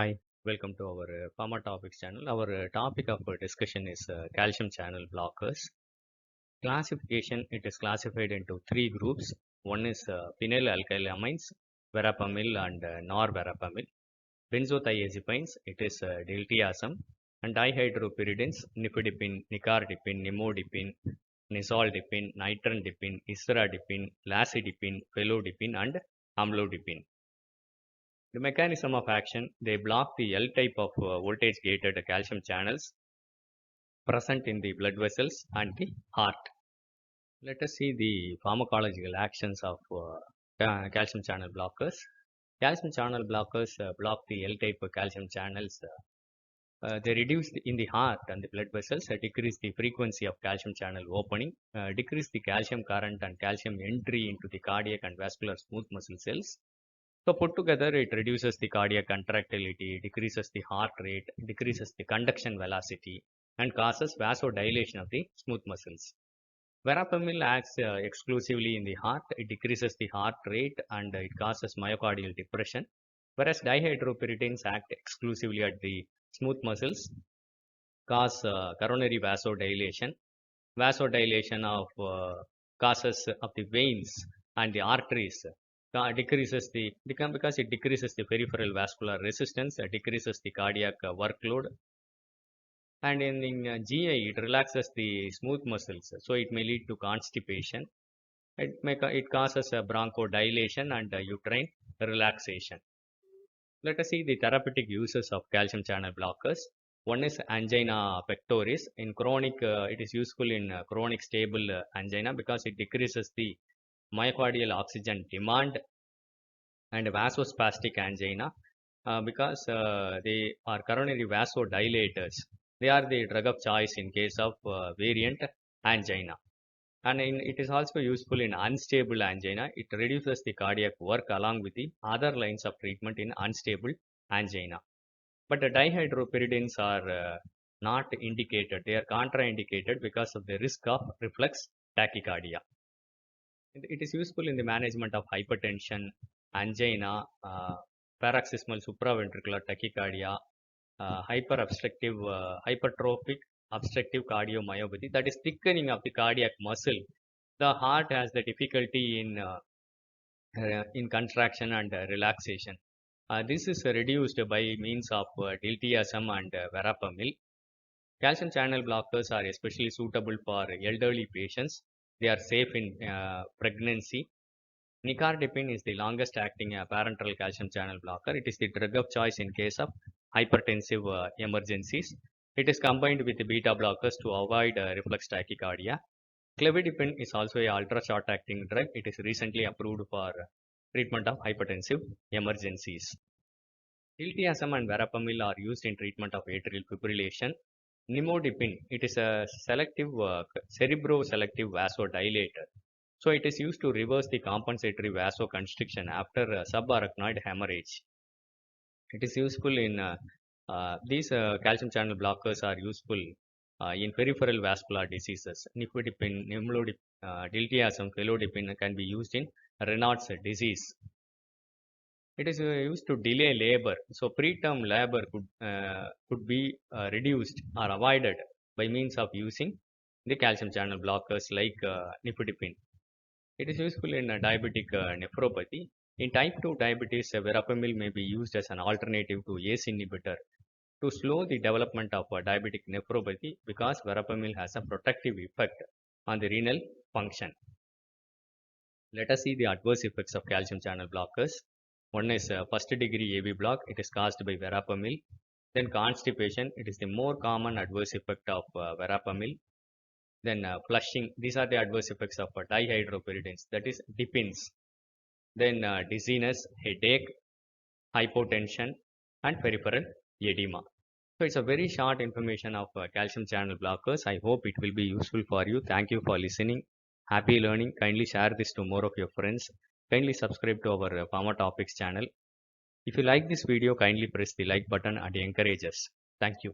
Hi, welcome to our Pharma Topics channel. Our topic of discussion is calcium channel blockers. Classification, it is classified into three groups. One is phenylalkylamines, verapamil and norverapamil. Benzothiazepines, it is diltiazem. And dihydropyridines, nifedipine, nicardipine, nemodipine, nisaldipine, nitrandipine, isradipine, lazidipine, felodipine and amlodipine. The mechanism of action, they block the L type of voltage gated calcium channels present in the blood vessels and the heart. Let us see the pharmacological actions of calcium channel blockers. Calcium channel blockers block the L type calcium channels. They reduce in the heart and the blood vessels, decrease the frequency of calcium channel opening, decrease the calcium current and calcium entry into the cardiac and vascular smooth muscle cells. So put together, it reduces the cardiac contractility, decreases the heart rate, decreases the conduction velocity, and causes vasodilation of the smooth muscles. Verapamil acts exclusively in the heart. It decreases the heart rate and it causes myocardial depression, whereas dihydropyridines act exclusively at the smooth muscles, cause coronary vasodilation. Vasodilation of causes of the veins and the arteries decreases because it decreases the peripheral vascular resistance, decreases the cardiac workload, and in GI it relaxes the smooth muscles, so it may lead to constipation. It causes a bronchodilation and uterine relaxation. Let us see the therapeutic uses of calcium channel blockers. One is angina pectoris. In chronic, it is useful in chronic stable angina because it decreases the myocardial oxygen demand, and vasospastic angina because they are coronary vasodilators. They are the drug of choice in case of variant angina. And it is also useful in unstable angina. It reduces the cardiac work along with the other lines of treatment in unstable angina. But the dihydropyridines are not indicated. They are contraindicated because of the risk of reflex tachycardia. It is useful in the management of hypertension, angina, paroxysmal supraventricular tachycardia, hypertrophic obstructive cardiomyopathy, that is thickening of the cardiac muscle. The heart has the difficulty in contraction and relaxation. This is reduced by means of diltiazem and verapamil. Calcium channel blockers are especially suitable for elderly patients. They are safe in pregnancy. Nicardipine is the longest acting parenteral calcium channel blocker. It is the drug of choice in case of hypertensive emergencies. It is combined with the beta blockers to avoid reflex tachycardia. Clevidipine is also a ultra short acting drug. It is recently approved for treatment of hypertensive emergencies. Diltiazem and verapamil are used in treatment of atrial fibrillation. Nemodipine, it is a selective cerebroselective vasodilator. So it is used to reverse the compensatory vasoconstriction after subarachnoid hemorrhage. It is useful in these calcium channel blockers are useful in peripheral vascular diseases. Nifedipine, diltiazem, felodipine can be used in Raynaud's disease. It is used to delay labor. So preterm labor could be reduced or avoided by means of using the calcium channel blockers like nifedipine. It is useful in diabetic nephropathy. In type 2 diabetes, verapamil may be used as an alternative to ACE inhibitor to slow the development of diabetic nephropathy because verapamil has a protective effect on the renal function. Let us see the adverse effects of calcium channel blockers. One is first degree AV block. It is caused by verapamil. Then constipation. It is the more common adverse effect of verapamil. Then flushing. These are the adverse effects of dihydropyridines, that is dipines. Then dizziness, headache, hypotension, and peripheral edema. So it's a very short information of calcium channel blockers. I hope it will be useful for you. Thank you for listening. Happy learning. Kindly share this to more of your friends. Kindly subscribe to our Pharma Topics channel. If you like this video, kindly press the like button and encourage us. Thank you.